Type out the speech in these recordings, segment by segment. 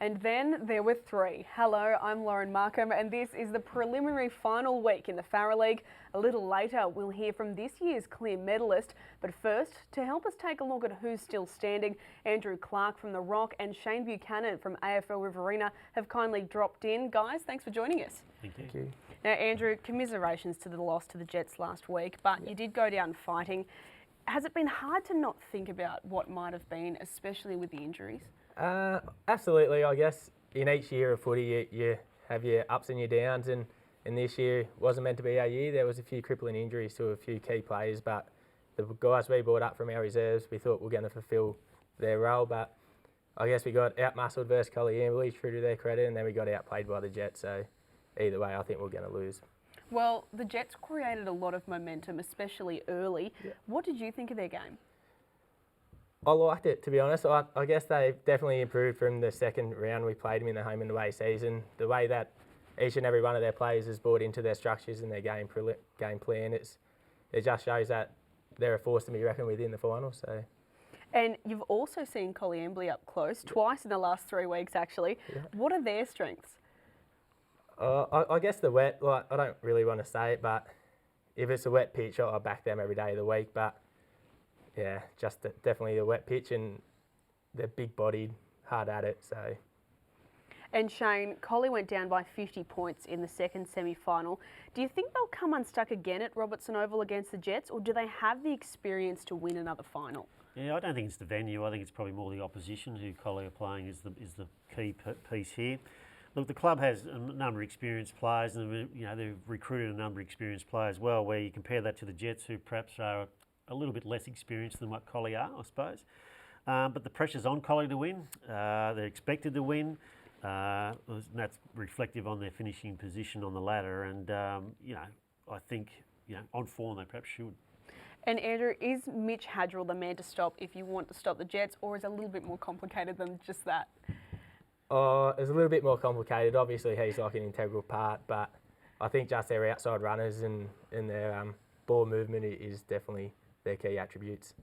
And then there were three. Hello, I'm Lauren Markham, and this is the preliminary final week in the Farrer League. A little later, we'll hear from this year's clear medalist. But first, to help us take a look at who's still standing, Andrew Clarke from the Rock and Shane Buchanan from AFL Riverina have kindly dropped in. Guys, thanks for joining us. Thank you. Now, Andrew, commiserations to the loss to the Jets last week, but you did go down fighting. Has it been hard to not think about what might have been, especially with the injuries? Absolutely. I guess in each year of footy you have your ups and your downs, and this year wasn't meant to be our year. There was a few crippling injuries to a few key players, but the guys we brought up from our reserves, we thought were going to fulfil their role, but I guess we got out-muscled versus Colliamble, true to their credit, and then we got outplayed by the Jets, so either way I think we're going to lose. Well, the Jets created a lot of momentum, especially early. Yeah. What did you think of their game? I liked it, to be honest. I guess they've definitely improved from the second round we played them in the home and away season. The way that each and every one of their players has bought into their structures and their game plan, it just shows that they're a force to be reckoned with in the final. So. And you've also seen Colliamble up close, twice in the last 3 weeks actually. Yeah. What are their strengths? I guess the wet, I don't really want to say it, but if it's a wet pitch, I'll back them every day of the week. But yeah, just definitely the wet pitch, and they're big-bodied, hard at it. So. And Shane, Collie went down by 50 points in the second semi-final. Do you think they'll come unstuck again at Robertson Oval against the Jets, or do they have the experience to win another final? Yeah, I don't think it's the venue. I think it's probably more the opposition who Collie are playing is the key piece here. Look, the club has a number of experienced players, and they've recruited a number of experienced players as well. Where you compare that to the Jets, who perhaps are a little bit less experienced than what Collie are, I suppose. But the pressure's on Collie to win. They're expected to win. And that's reflective on their finishing position on the ladder. And, I think, on form they perhaps should. And Andrew, is Mitch Hadrill the man to stop if you want to stop the Jets, or is it a little bit more complicated than just that? It's a little bit more complicated. Obviously, he's like an integral part, but I think just their outside runners and their ball movement is definitely their key attributes.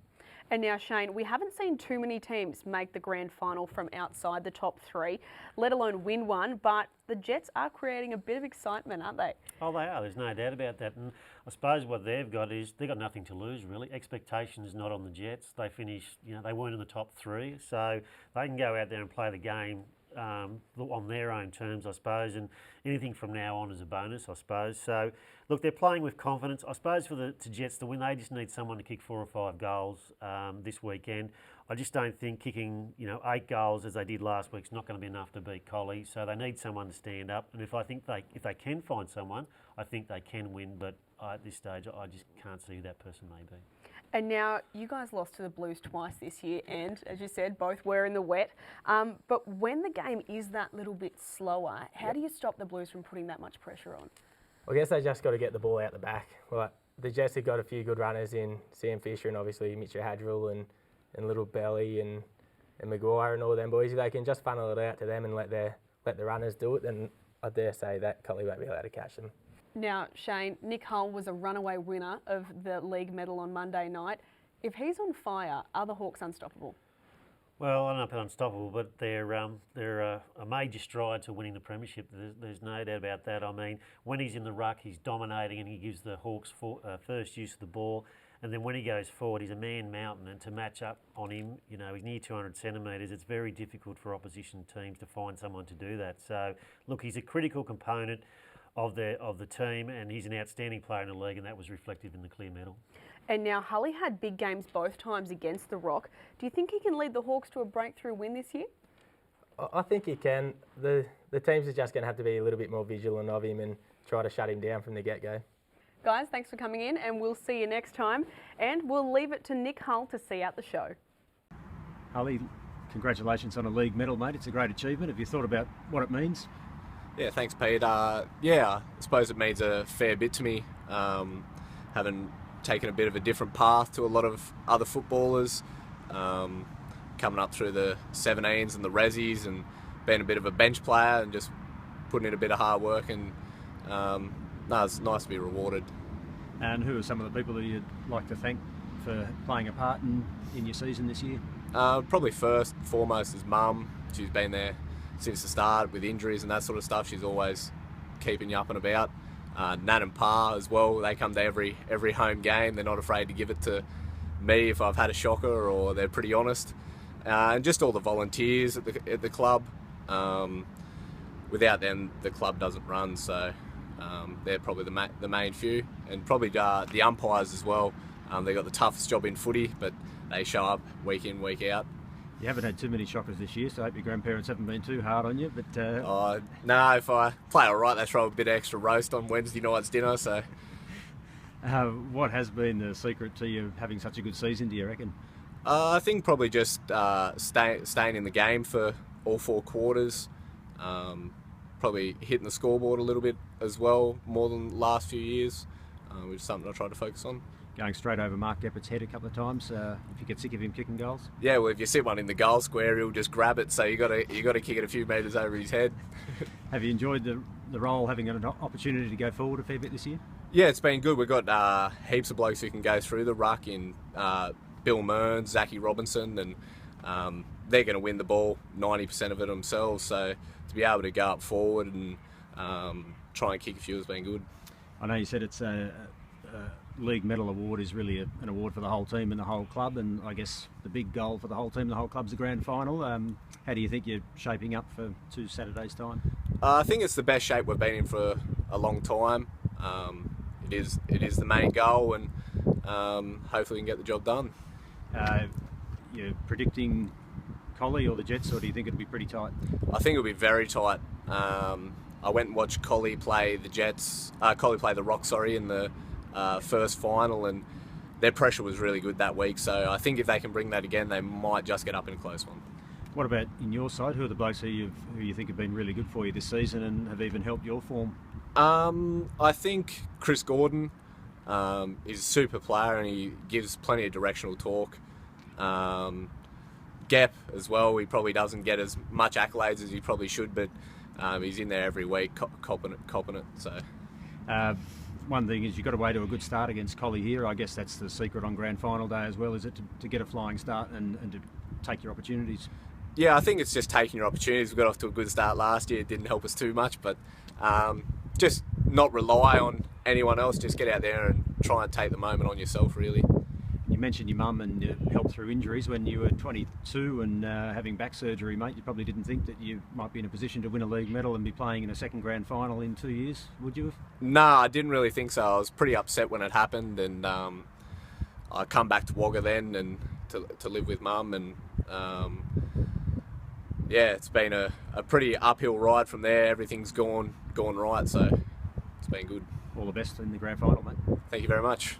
And now, Shane, we haven't seen too many teams make the grand final from outside the top three, let alone win one, but the Jets are creating a bit of excitement, aren't they? Oh, they are. There's no doubt about that. And I suppose what they've got is they've got nothing to lose, really. Expectation is not on the Jets. They finished, they weren't in the top three, so they can go out there and play the game on their own terms, I suppose, and anything from now on is a bonus, I suppose. So, look, they're playing with confidence. I suppose for the Jets to win, they just need someone to kick 4 or 5 goals this weekend. I just don't think kicking, 8 goals as they did last week is not going to be enough to beat Collie. So they need someone to stand up. And if they can find someone, I think they can win. But at this stage, I just can't see who that person may be. And now, you guys lost to the Blues twice this year, and as you said, both were in the wet. But when the game is that little bit slower, how do you stop the Blues from putting that much pressure on? I guess they just got to get the ball out the back. Like, the Jets have got a few good runners in Sam Fisher and obviously Mitchell Hadrill and Little Belly and Maguire and all them boys. If they can just funnel it out to them and let the runners do it, then I dare say that Collie won't be allowed to catch them. Now, Shane, Nick Hull was a runaway winner of the league medal on Monday night. If he's on fire, are the Hawks unstoppable? Well, I don't know if they're unstoppable, but they're a major stride to winning the premiership. There's no doubt about that. I mean, when he's in the ruck, he's dominating and he gives the Hawks first use of the ball. And then when he goes forward, he's a man mountain, and to match up on him, he's near 200 centimetres. It's very difficult for opposition teams to find someone to do that. So, look, he's a critical component of the team, and he's an outstanding player in the league, and that was reflective in the clear medal. And now Hully had big games both times against the Rock. Do you think he can lead the Hawks to a breakthrough win this year? I think he can. The teams are just going to have to be a little bit more vigilant of him and try to shut him down from the get-go. Guys, thanks for coming in, and we'll see you next time. And we'll leave it to Nick Hull to see out the show. Hully, congratulations on a league medal, mate. It's a great achievement. Have you thought about what it means? Yeah, thanks, Pete. I suppose it means a fair bit to me, having taken a bit of a different path to a lot of other footballers, coming up through the 17s and the Rezzies and being a bit of a bench player and just putting in a bit of hard work, and it's nice to be rewarded. And who are some of the people that you'd like to thank for playing a part in your season this year? Probably first and foremost is Mum. She's been there since the start with injuries and that sort of stuff. She's always keeping you up and about. Nan and Pa as well, they come to every home game. They're not afraid to give it to me if I've had a shocker, or they're pretty honest. And just all the volunteers at the club. Without them, the club doesn't run, so they're probably the main few. And probably the umpires as well. They've got the toughest job in footy, but they show up week in, week out. You haven't had too many shockers this year, so I hope your grandparents haven't been too hard on you. But no, if I play all right, they throw a bit of extra roast on Wednesday night's dinner. So, what has been the secret to you having such a good season, do you reckon? I think probably just staying in the game for all 4 quarters. Probably hitting the scoreboard a little bit as well, more than the last few years, which is something I try to focus on. Going straight over Mark Geppert's head a couple of times. If you get sick of him kicking goals. Yeah, well, if you sit one in the goal square, he'll just grab it. So you got to kick it a few metres over his head. Have you enjoyed the role, having an opportunity to go forward a fair bit this year? Yeah, it's been good. We've got heaps of blokes who can go through the ruck in Bill Mearns, Zachy Robinson, and they're going to win the ball 90% of it themselves. So to be able to go up forward and try and kick a few has been good. I know you said it's a League Medal Award is really an award for the whole team and the whole club, and I guess the big goal for the whole team and the whole club's the grand final. How do you think you're shaping up for 2 Saturdays' time? I think it's the best shape we've been in for a long time. It is the main goal, and hopefully we can get the job done. You're predicting Collie or the Jets, or do you think it'll be pretty tight? I think it'll be very tight. I went and watched Collie play the Rock, in the first final, and their pressure was really good that week. So I think if they can bring that again, they might just get up in a close one. What about in your side? Who are the blokes who you think have been really good for you this season and have even helped your form? I think Chris Gordon is a super player, and he gives plenty of directional talk. Gep as well, he probably doesn't get as much accolades as he probably should, but he's in there every week copping it. So one thing is you've got to wait to a good start against Collie here. I guess that's the secret on grand final day as well, is it, to get a flying start and to take your opportunities? Yeah, I think it's just taking your opportunities. We got off to a good start last year. It didn't help us too much, but just not rely on anyone else. Just get out there and try and take the moment on yourself, really. You mentioned your mum and your help through injuries. When you were 22 and having back surgery, mate, you probably didn't think that you might be in a position to win a league medal and be playing in a second grand final in 2 years, would you have? No, I didn't really think so. I was pretty upset when it happened, and I come back to Wagga then and to live with mum, and yeah, it's been a pretty uphill ride from there. Everything's gone right, so it's been good. All the best in the grand final, mate. Thank you very much.